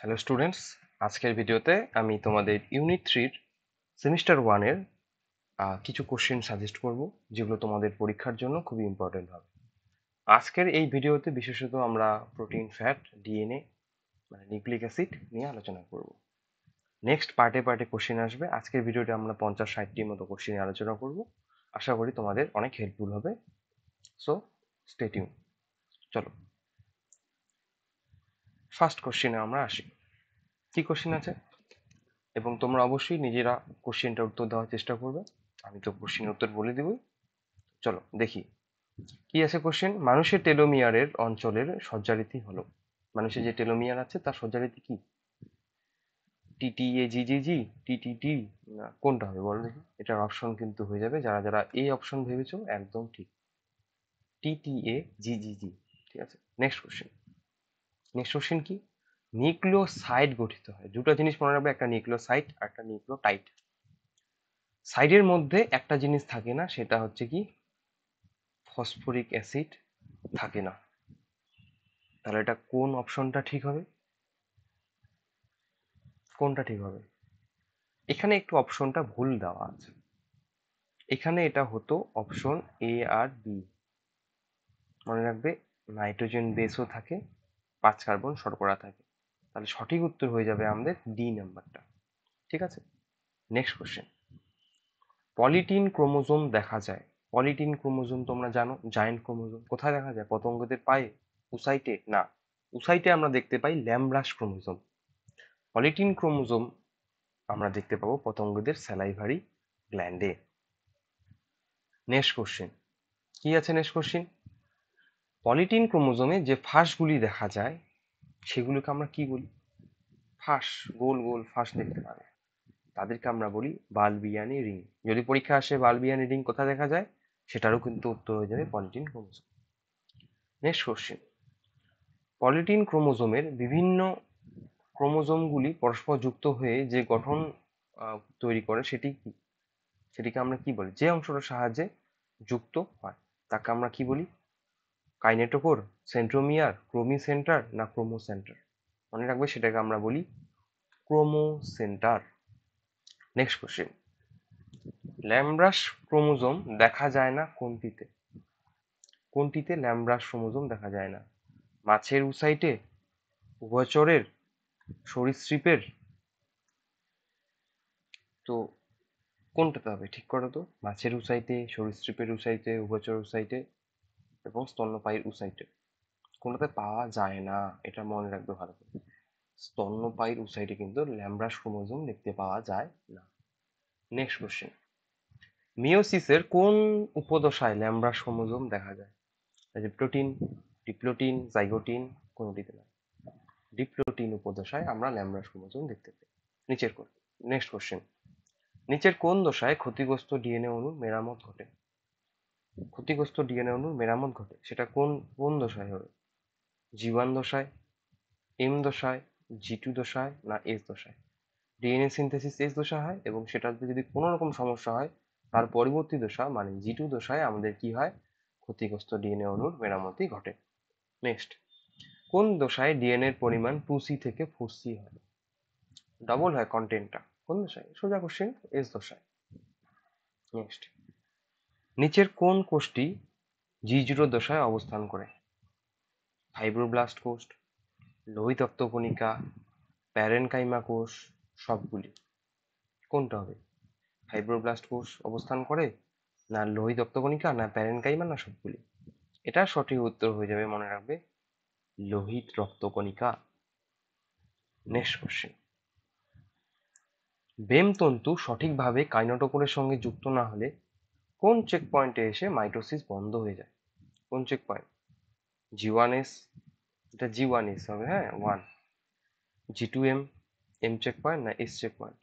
Hello students, আজকের ভিডিওতে আমি তোমাদের ইউনিট 3 সেমিস্টার 1 এর কিছু কোশ্চেন সাজেস্ট করব, যেগুলো তোমাদের পরীক্ষার জন্য খুবই ইম্পর্টেন্ট হবে। আজকের এই ভিডিওতে বিশেষত আমরা প্রোটিন, ফ্যাট, ডিএনএ মানে নিউক্লিক অ্যাসিড নিয়ে আলোচনা করব। নেক্সট পার্টে পার্টে কোশ্চেন আসবে। আজকের ভিডিওতে আমরা 50-60টির মতো কোশ্চেন নিয়ে আলোচনা করব। আশা করি তোমাদের অনেক হেল্পফুল হবে। So stay tune. চলো ফার্স্ট কোশ্চেনে আমরা আসি। কি কোশ্চেন আছে, এবং তোমরা অবশ্যই নিজেরা কোশ্চেনটার উত্তর দেওয়ার চেষ্টা করবে। আমি তো কোশ্চেনের উত্তর বলে দিবই। চলো দেখি কি আছে কোশ্চেন। মানুষের টেলোমিয়ারের অঞ্চলের সজ্জারীতি হলো, মানুষের যে টেলোমিয়ার আছে তার সজ্জারীতি কি? টিটিএ, জিজিজি, টিটিটি, না কোনটা হবে বলো দেখি। এটার অপশন কিন্তু হয়ে যাবে, যারা যারা এই অপশন ভেবেছো একদম ঠিক, টিটিএ, জিজিজি। ঠিক আছে, নেক্সট কোশ্চেন। নেক্সট কোশ্চেন কি? নিউক্লিওসাইড গঠিত হয়, দুটো জিনিস মনে রাখবে, একটা নিউক্লিওসাইড আর একটা নিউক্লিওটাইড। সাইডের মধ্যে একটা জিনিস থাকে না, সেটা হচ্ছে কি ফসফরিক অ্যাসিড থাকে না। তাহলে এটা কোন অপশনটা ঠিক হবে? কোনটা ঠিক হবে? এখানে একটু অপশনটা ভুল দেওয়া আছে। এখানে এটা হতো অপশন এ আর বি। মনে রাখবে, নাইট্রোজেন বেসও থাকে, 5 কার্বন শর্করা থাকে। তাহলে সঠিক উত্তর হয়ে যাবে আমাদের ডি নাম্বারটা। ঠিক আছে, নেক্সট কোশ্চেন। পলিটিন ক্রোমোজোম দেখা যায়। পলিটিন ক্রোমোজোম তোমরা জানো, জায়েন্ট ক্রোমোজোম কোথায় দেখা যায়? পতঙ্গদের পায়ে? উসাইটে? না, উসাইটে আমরা দেখতে পাই ল্যামব্রাস ক্রোমোজোম। পলিটিন ক্রোমোজোম আমরা দেখতে পাবো পতঙ্গদের স্যালাইভারি গ্ল্যান্ডে। নেক্সট কোশ্চেন কি আছে? নেক্সট কোশ্চেন, পলিটিন ক্রোমোজোমে যে ফাঁসগুলি দেখা যায় সেগুলোকে আমরা কি বলি? ফাঁস, গোল গোল ফাঁস দেখতে পাবে, তাদেরকে আমরা বলি বালবিয়ানি রিং। যদি পরীক্ষা আসে বালবিয়ানি রিং কোথায় দেখা যায়, সেটারও কিন্তু উত্তর হয়ে যাবে polytene chromosome. Next question, polytene ক্রোমোজোমের বিভিন্ন ক্রোমোজোমগুলি পরস্পর যুক্ত হয়ে যে গঠন তৈরি করে সেটি কি? সেটিকে আমরা কি বলি? যে অংশটার সাহায্যে যুক্ত হয় তাকে আমরা কি বলি? কাইনেটোকোর, সেন্ট্রোমিয়ার, ক্রোমি সেন্টার, না ক্রোমো সেন্টার? মনে রাখবে, সেটাকে আমরা বলি ক্রোমো সেন্টার। নেক্সট কোশ্চেন, ল্যামব্রাস ক্রোমোজোম দেখা যায় না কোনটিতে? কোনটিতে ল্যামব্রাস ক্রোমোজোম দেখা যায় না? মাছের উসাইটে, উভচরের, সরীসৃপের? তো কোনটাতে হবে ঠিক করো তো। মাছের উসাইটে, সরীসৃপের উসাইটে, উভচর উসাইটে এবং স্তন্যপায়ীর উসাইটে? কোনটাতে পাওয়া যায় না, এটা মনে রাখবে ভালো করে। স্তন্যপায়ীর উসাইটে কিন্তু ল্যামব্রাস ক্রোমোজোম দেখতে পাওয়া যায় না। নেক্সট কোশ্চেন, মিওসিসের কোন উপদশায় ল্যামব্রাস ক্রোমোজোম দেখা যায়? রিপ্লোটিন, ডিপ্লোটিন, জাইগোটিন, কোনটিতে না? ডিপ্লোটিন উপদশায় আমরা ল্যামব্রাস ক্রোমোজোম দেখতে পাই। নিচের কোন নেক্সট কোশ্চেন, নিচের কোন দশায় ক্ষতিগ্রস্ত ডিএনএ অণুর মেরামত ঘটে? ক্ষতিগ্রস্ত ডিএনএ অণুর মেরামত ঘটে, সেটা কোন কোন দশায় হবে? জি1 দশায়, এম দশায়, জি2 দশায়, না এস দশায়? ডিএনএ সিনথেসিস এস দশা হয়, এবং সেটাতে যদি কোনো রকম সমস্যা হয় তার পরবর্তী দশা মানে জি2 দশায় আমাদের কি হয়? ক্ষতিগ্রস্ত ডিএনএ অণুর মেরামতি ঘটে। নেক্সট, কোন দশায় ডিএনএ এর পরিমাণ 2C থেকে 4C হয়? ডবল হয় কন্টেন্টটা, কোন দশায়? সোজা কোশ্চেন, এস দশায়। নেক্সট, নিচের কোন কোষটি জি0 দশায় অবস্থান করে? ফাইব্রোব্লাস্ট কোষ, লোহিত রক্তকণিকা, প্যারেনকাইমা কোষ, সবগুলি? কোনটা হবে? ফাইব্রোব্লাস্ট কোষ অবস্থান করে, না লোহিত রক্তকণিকা, না প্যারেনকাইমা, না সবগুলি? এটা সঠিক উত্তর হয়ে যাবে, মনে রাখবে, লোহিত রক্তকণিকা। নেক্সট কোশ্চেন, বেম তন্তু সঠিকভাবে কাইনেটোকোরের সঙ্গে যুক্ত না হলে কোন চেক পয়েন্টে এসে মাইটোসিস বন্ধ হয়ে যায়? কোন চেক পয়েন্ট? জি1এস, এটা জি1এস হবে, হ্যাঁ 1। জি2এম, এম চেক পয়েন্ট না এস চেক পয়েন্ট?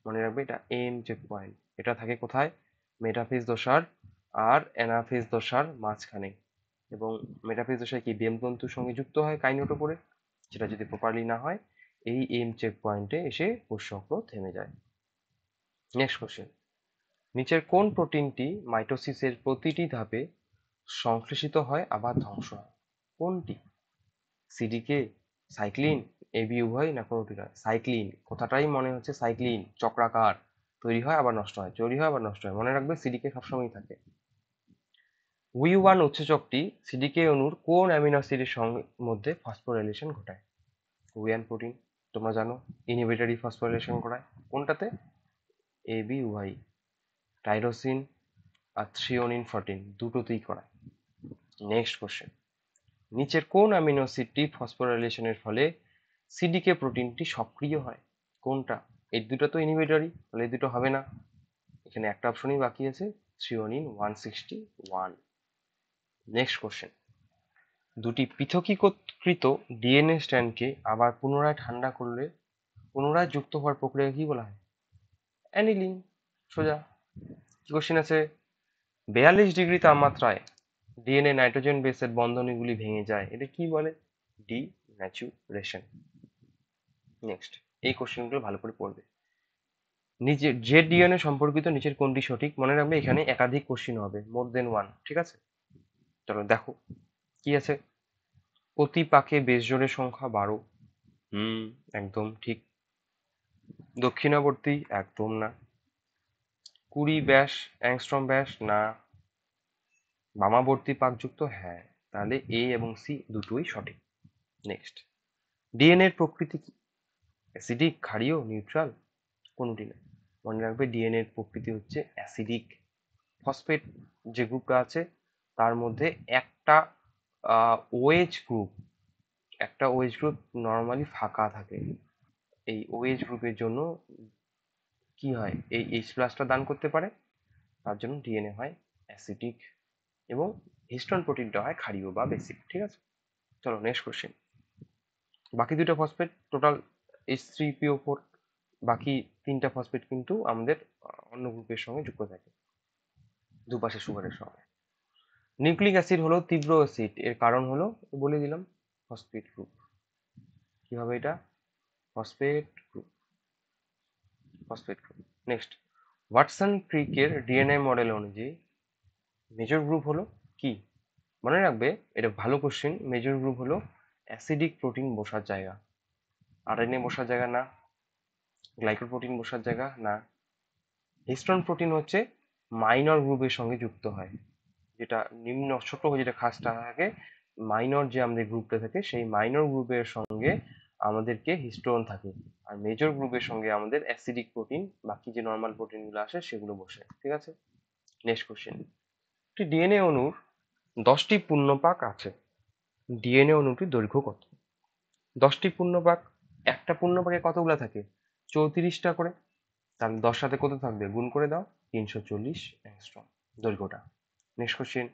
মনে রাখবে, এটা এম চেক পয়েন্ট। এটা থাকে কোথায়? মেটাফেজ দশার আর অ্যানাফেজ দশার মাঝখানে। এবং মেটাফেজ দশায় কি বেম তন্তুর সঙ্গে যুক্ত হয় কাইনেটোকোরে, সেটা যদি প্রপারলি না হয় এই এম চেক পয়েন্টে এসে কোষচক্র থেমে যায়। নেক্সট কোশ্চেন, নিচের কোন প্রোটিনটি মাইটোসিসের প্রতিটি ধাপে সংশ্লেষিত হয় আবার ধ্বংস হয়? কোনটি? সিডিকে, সাইক্লিন, এবি উভয় না কোনোটি নয়। সাইক্লিন কথাটাই মনে হচ্ছে সাইক্লিন, চক্রাকার, তৈরি হয় আবার নষ্ট হয়, তৈরি হয় আবার নষ্ট হয়। মনে রাখবে সিডিকে সবসময় থাকে। উই1 উৎসেচকটি সিডিকে অণুর কোন অ্যামিনো অ্যাসিডের সঙ্গে মধ্যে ফসফোরাইলেশন ঘটায়? উই1 প্রোটিন তোমরা জানো ইনহিবিটরি ফসফোরাইলেশন করায় কোনটাতে? এবি উভয়, টাইরোসিন আর থ্রিওনিন 14 দুটোতেই করায়। নেক্সট কোশ্চেন, নিচের কোন অ্যামিনো অ্যাসিডটি ফসফোরাইলেশনের ফলে সিডিকে প্রোটিনটি সক্রিয় হয়? কোনটা? এই দুটো তো ইনহিবিটরি, তাহলে এই দুটো হবে না। এখানে একটা অপশনই বাকি আছে, থ্রিওনিন 161। নেক্সট কোশ্চেন, দুটি পৃথকীকৃত ডিএনএ স্ট্র্যান্ডকে আবার পুনরায় ঠান্ডা করলে পুনরায় যুক্ত হওয়ার প্রক্রিয়া কি বলা হয়? অ্যানিলিং। সোজা। কি কোশ্চেন আছে, 42 ডিগ্রি তাপমাত্রায় ডিএনএ নাইট্রোজেন বেসের বন্ধনীগুলি ভেঙে যায়, এটা কি বলে? ডিন্যাচুরেশন। নেক্সট, এই কোশ্চেনগুলো ভালো করে পড়বে। নিজের যে ডিএনএ সম্পর্কিত নিচের কোনটি সঠিক? মনে রাখবে এখানে একাধিক কোশ্চেন হবে, মোর দেন ওয়ান, ঠিক আছে? চলো দেখো কি আছে। প্রতি পাকে বেশ জোড়ের সংখ্যা 12। একদম ঠিক। দক্ষিণাবর্তী একদম না। 20 ব্যাস অ্যাংস্ট্রম ব্যাস না। বামাবর্তী পাকযুক্ত হ্যাঁ। তাহলে এ এবং সি দুটোই সঠিক। নেক্সট, ডিএনএ এর প্রকৃতি কি? অ্যাসিডিক, ক্ষারীয়, নিউট্রাল? কোনটি না। মনে রাখবে ডিএনএ এর প্রকৃতি হচ্ছে অ্যাসিডিক। ফসফেট যে গ্রুপটা আছে তার মধ্যে একটা ওএইচ গ্রুপ, একটা ওএইচ গ্রুপ নর্মালি ফাঁকা থাকে। এই ওএইচ গ্রুপের জন্য কি হয়, এই এইচ প্লাসটা দান করতে পারে, তার জন্য ডিএনএ হয় অ্যাসিডিক এবং হিস্টোন প্রোটিনটা হয় ক্ষারীয় বা বেসিক, ঠিক আছে? চলো নেক্সট কোশ্চেন, বাকি দুটো ফসফেট টোটাল H3PO4, বাকি তিনটা ফসফেট কিন্তু আমাদের অন্য গ্রুপের সঙ্গে যুক্ত থাকে দুপাশে সুগারের সঙ্গে। নিউক্লিক অ্যাসিড হলো তীব্র অ্যাসিড, এর কারণ হলো বলে দিলাম ফসফেট গ্রুপ। কি হবে এটা? Phosphate group, phosphate group. Next, Watson ক্রিকের ডিএনএ মডেল অনুযায়ী মেজর গ্রুপ হলো কি? মনে রাখবে এটা ভালো কোশ্চেন। মেজর গ্রুপ হলো অ্যাসিডিক প্রোটিন বসার জায়গা, আরএনএ বসার জায়গা না, গ্লাইকোপ্রোটিন বসার জায়গা না। হিস্টোন প্রোটিন হচ্ছে মাইনর গ্রুপের সঙ্গে যুক্ত হয়, যেটা নিম্ন ছোট যেটা খাসটা থাকে, মাইনর যে আমাদের গ্রুপটা থাকে সেই মাইনর গ্রুপের সঙ্গে আমাদেরকে হিস্টোন থাকে, আর মেজর গ্রুপের সঙ্গে আমাদের অ্যাসিডিক প্রোটিন, বাকি যে নর্মাল প্রোটিনগুলো আসে সেগুলো বসে, ঠিক আছে? নেক্সট কোশ্চেন, একটি ডিএনএ অণুর 10টি পূর্ণপাক আছে, ডিএনএ অণুটির দৈর্ঘ্য কত? 10টি পূর্ণপাক, একটা পূর্ণপাকে কতগুলো থাকে? 34টা করে। তাহলে 10 সাথে কত থাকবে, গুণ করে দাও, 340 অ্যাংস্ট্রম দৈর্ঘ্যটা। নেক্সট কোশ্চেন,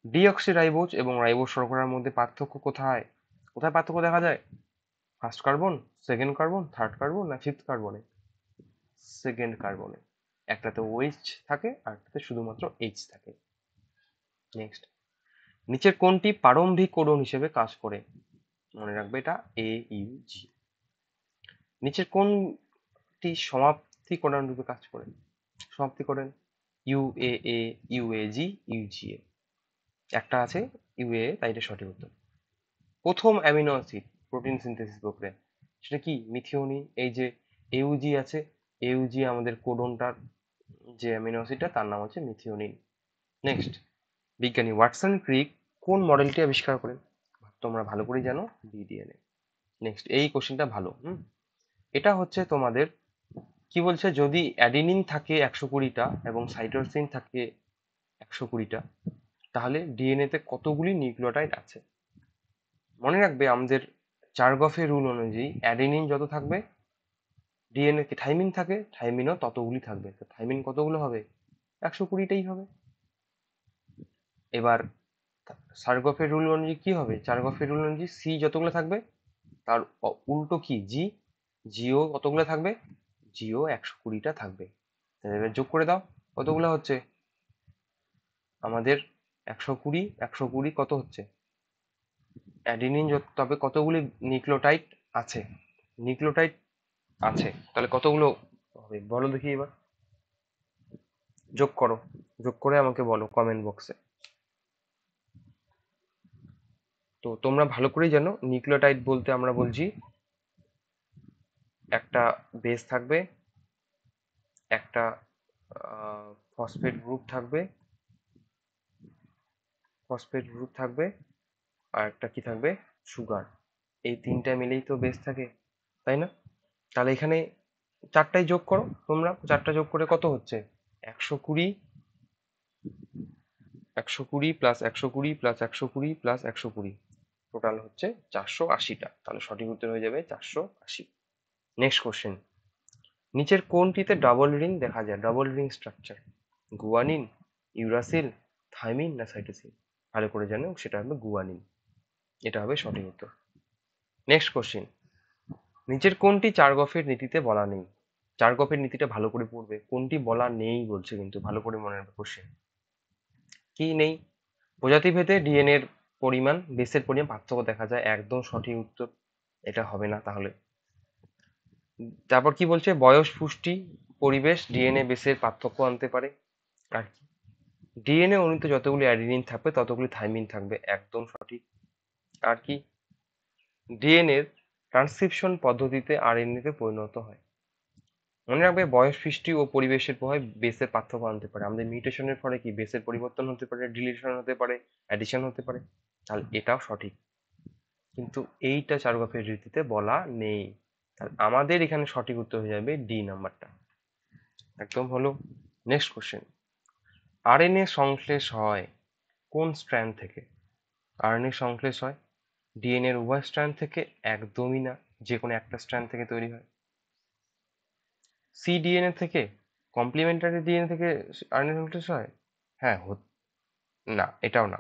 ডিঅক্সিরাইবোজ এবং রাইবোজ শর্করার মধ্যে পার্থক্য কোথায়? কোথায় পার্থক্য দেখা যায়? First carbon, second carbon, third carbon না ফিফথ কার্বনে? সেকেন্ড কার্বনে। একটাতে ওএইচ থাকে আর একটাতে শুধুমাত্র এইচ থাকে। নেক্সট, নিচের কোনটি প্রারম্ভিক কোডন হিসেবে কাজ করে? মনে রাখবে এটা AUG। নিচের কোনটি সমাপ্তি কোডন রূপে কাজ করে? সমাপ্তি কোডন UAA, UAG, UGA। একটা আছে UAA, তাই এটা সঠিক উত্তর। প্রথম অ্যামিনো অ্যাসিড প্রোটিন সিনথেসিস প্রক্রিয়া, সেটা কি? মিথিওনিন। এই যে এউজি আছে, এউজি আমাদের কোডনটার যে অ্যামিনো অ্যাসিডটা তার নাম হচ্ছে মিথিওনিন। নেক্সট, বিজ্ঞানী ওয়াটসন ক্রিক কোন মডেলটি আবিষ্কার করেন? তোমরা ভালো করেই জানো, ডিডিএনএ। নেক্সট, এই কোশ্চেনটা ভালো। এটা হচ্ছে তোমাদের কি বলছে, যদি অ্যাডিনিন থাকে 120টা এবং সাইটোসিন থাকে 120টা, তাহলে ডিএনএ তে কতগুলি নিউক্লিওটাইড আছে? মনে রাখবে আমাদের চারগফের রুল অনুযায়ী অ্যাডেনিন যত থাকবে, ডিএনএ তে থাইমিন থাকে, থাইমিনও ততগুলি থাকবে। তো থাইমিন কতগুলো হবে? 120টাই হবে। এবার সারগফের রুল অনুযায়ী কি হবে? চারগফের রুল অনুযায়ী সি যতগুলো থাকবে তার উল্টো কি, জি, জিও কতগুলো থাকবে? জিও 120টা থাকবে। তাহলে এবার যোগ করে দাও, কতগুলো হচ্ছে আমাদের? 120, 120 কত হচ্ছে? অ্যাডিনিন তবে কতগুলি নিউক্লিওটাইড আছে? নিউক্লিওটাইড আছে, তাহলে কতগুলো হবে বলো দেখি এবার। যোগ করো, যোগ করে আমাকে বলো কমেন্ট বক্সে। তো তোমরা ভালো করেই জানো নিউক্লিওটাইড বলতে আমরা বলছি একটা বেস থাকবে, একটা ফসফেট গ্রুপ থাকবে, আর একটা কি থাকবে, সুগার। এই তিনটা মিলেই তো বেস থাকে, তাই না? তাহলে এখানে চারটাই যোগ করো, তোমরা চারটা যোগ করে কত হচ্ছে, 120, 120 প্লাস 120 প্লাস 120 প্লাস 120, টোটাল হচ্ছে 480টা। তাহলে সঠিক উত্তর হয়ে যাবে 480। নেক্সট কোশ্চেন, নিচের কোনটিতে ডাবল রিং দেখা যায়, double ring structure, guanine, uracil, thymine না সাইটোসিন? ভালো করে জানো সেটা হবে গুয়ানিন, এটা হবে সঠিক উত্তর। নেক্সট কোশ্চেন, নিচের কোনটি চার্গফের নীতিতে বলা নেই? চার্গফের নীতিটা ভালো করে পড়বে, কোনটি বলা নেই বলছে, কিন্তু ভালো করে মনে রাখবে কোশ্চেন কি নেই। প্রজাতিভেদে ডিএনএ এর পরিমাণ, বেসের পরিমাণ পার্থক্য দেখা যায়, একদম সঠিক উত্তর, এটা হবে না তাহলে। তারপর কি বলছে, বয়স, পুষ্টি, পরিবেশ ডিএনএ বেসের পার্থক্য আনতে পারে। আর কি, ডিএনএ অণুতে যতগুলি অ্যাডিনিন থাকবে ততগুলি থাইমিন থাকবে, একদম সঠিক। আর কি, ডিএনএ এর ট্রান্সক্রিপশন পদ্ধতিতে আরএনএ তে পরিণত হয়। মনে রাখবে বয়স, পুষ্টি ও পরিবেশের প্রভাবে বেসের পার্থক্য আনতে পারে। আমাদের মিউটেশনের ফলে কি বেসের পরিবর্তন হতে পারে, ডিলিশন হতে পারে, অ্যাডিশন হতে পারে, তাহলে এটাও সঠিক। কিন্তু এইটা চার্গফের রীতিতে বলা নেই, তাহলে আমাদের এখানে সঠিক উত্তর হয়ে যাবে ডি নাম্বারটা, একদম হলো। নেক্সট কোশ্চেন, আরএনএ সংশ্লেষ হয় কোন স্ট্র্যান্ড থেকে? আরএনএ সংশ্লেষ হয় ডিএনএ এর উভয় স্ট্র্যান্ড থেকে, একদমই না, যে কোনো একটা স্ট্র্যান্ড থেকে তৈরি হয়। সিডিএনএ থেকে, কমপ্লিমেন্টারি ডিএনএ থেকে আরএনএ সংশ্লেষ হয়? হ্যাঁ, না, এটাও না।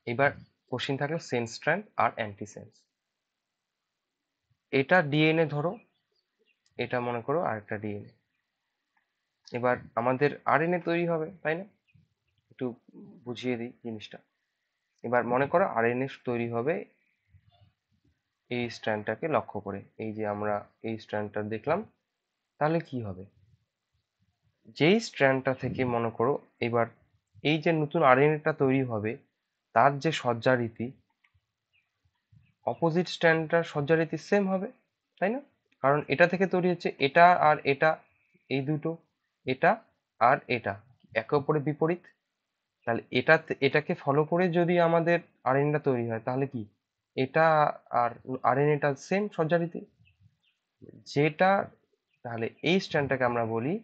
এবার কোশ্চিন থাকলো সেন্স স্ট্র্যান্ড আর অ্যান্টি সেন্স। এটা ডিএনএ ধরো, এটা মনে করো আরেকটা ডিএনএ। এবার আমাদের আরএনএ তৈরি হবে, তাই না? একটু বুঝিয়ে দিই জিনিসটা। এবার মনে করো আরএনএ তৈরি হবে এই স্ট্র্যান্ডটাকে লক্ষ্য করে, এই যে আমরা এই স্ট্র্যান্ডটা দেখলাম, তাহলে কি হবে, যেই স্ট্র্যান্ডটা থেকে মনে করো এবার এই যে নতুন আরএনএটা তৈরি হবে, তার যে সজ্জারীতি, অপোজিট স্ট্র্যান্ডটার সজ্জারীতি সেম হবে, তাই না? কারণ এটা থেকে তৈরি হচ্ছে এটা আর এটা, এই দুটো, এটা আর এটা একে অপরের বিপরীত। তাহলে এটা, এটাকে ফলো করে যদি আমাদের আরএনএটা তৈরি হয়, তাহলে কি এটা আর আরএনএটা সেম সজ্জারীতি, যেটা, তাহলে এই স্ট্র্যান্ডটাকে আমরা বলি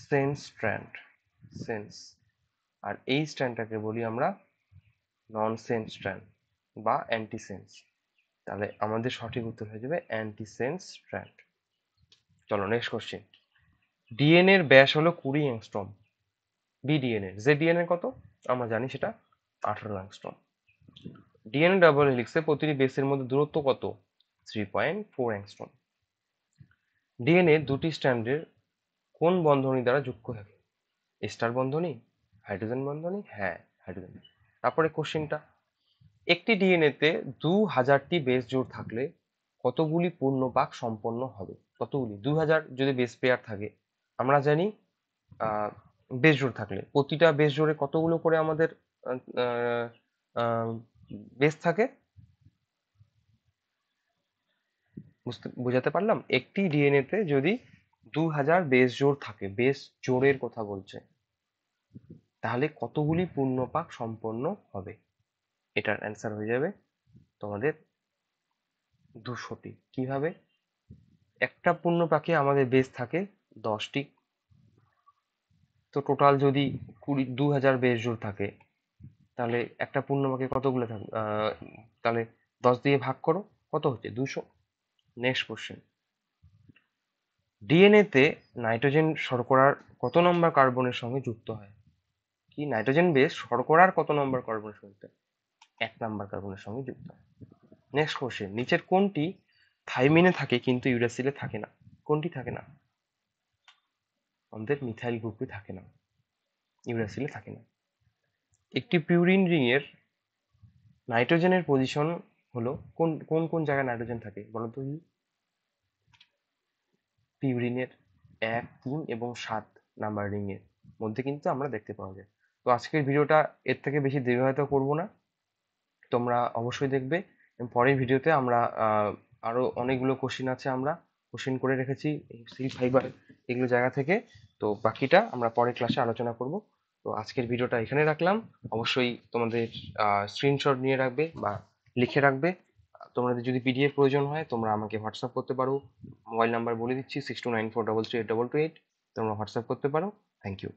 সেন্স স্ট্র্যান্ড, সেন্স। আর এই স্ট্র্যান্ডটাকে বলি আমরা নন সেন্স স্ট্র্যান্ড বা অ্যান্টিসেন্স। তাহলে আমাদের সঠিক উত্তর হয়ে যাবে অ্যান্টিসেন্স স্ট্র্যান্ড। চলো নেক্সট কোশ্চেন, ডিএনএ এর ব্যাস হলো 20 অ্যাংস্ট্রম, বিডিএনএ যে ডিএনএ কত আমরা জানি, সেটা 18 অ্যাংস্ট্রম। ডিএনএ ডাবল হেলিক্সে প্রতিটি বেসের মধ্যে দূরত্ব কত, 3.4 অ্যাংস্ট্রম। ডিএনএ দুটি স্ট্র্যান্ডের কোন বন্ধনী দ্বারা যুক্ত থাকে? স্টার বন্ধনী, হাইড্রোজেন বন্ধনী, হ্যাঁ হাইড্রোজেন। তারপরে কোশ্চেনটা, একটি ডিএনএ তে 2000টি বেস জোড় থাকলে কতগুলি পূর্ণপাক সম্পন্ন হবে? কতগুলি, 2000 যদি বেস পেয়ার থাকে, আমরা জানি বেস জোড় থাকলে প্রতিটা বেস জোড়ে কতগুলো করে আমাদের বেস থাকে, বুঝাতে পারলাম? একটি ডিএনএ তে যদি 2000 বেস জোড় থাকে, বেস জোড়ের কথা বলছে, তাহলে কতগুলি পূর্ণপাক সম্পন্ন হবে? এটার অ্যান্সার হয়ে যাবে তোমাদের 200টি। কিভাবে, একটা পূর্ণপাকে আমাদের বেস থাকে 10টি, তো টোটাল যদি 2000 বেস জোড় থাকে, তাহলে একটা পূর্ণপাকে কতগুলো থাকবে, তাহলে 10 দিয়ে ভাগ করো, কত হচ্ছে, 200। নেক্সট কোশ্চেন, ডিএনএ তে নাইট্রোজেন শর্করার কত নম্বর কার্বনের সঙ্গে যুক্ত হয়? কি, নাইট্রোজেন বেস শর্করার কত নম্বর কার্বনের সঙ্গে যুক্ত হয়? 1 নম্বর কার্বনের সঙ্গে যুক্ত হয়। নেক্সট কোশ্চেন, নিচের কোনটি থাইমিনে থাকে কিন্তু ইউরাসিলে থাকে না? কোনটি থাকে না? আমাদের মিথাইল গ্রুপে থাকে না, ইউরাসিলে থাকে না। একটি পিউরিন রিং এর নাইট্রোজেনের পজিশন হলো কোন কোন কোন জায়গায় নাইট্রোজেন থাকে বলো তো? পিউরিনের 1, 3 এবং 7 নাম্বার রিং এর মধ্যে কিন্তু আমরা দেখতে পাওয়া যায়। তো আজকের ভিডিওটা এর থেকে বেশি দীর্ঘায়িত করব না, তোমরা অবশ্যই দেখবে। এবং পরের ভিডিওতে আমরা আরো অনেকগুলো কোশ্চেন আছে, আমরা কোশ্চেন করে রেখেছি সি ফাইবার এগুলো জায়গা থেকে। তো বাকিটা আমরা পরের ক্লাসে আলোচনা করব। তো আজকের ভিডিওটা এখানে রাখলাম। অবশ্যই তোমাদের স্ক্রিনশট নিয়ে রাখবে বা লিখে রাখবে। তোমাদের যদি পিডিএফ প্রয়োজন হয় তোমরা আমাকে হোয়াটসঅ্যাপ করতে পারো। মোবাইল নাম্বার বলে দিচ্ছি 6294338228। তোমরা হোয়াটসঅ্যাপ করতে পারো। Thank you.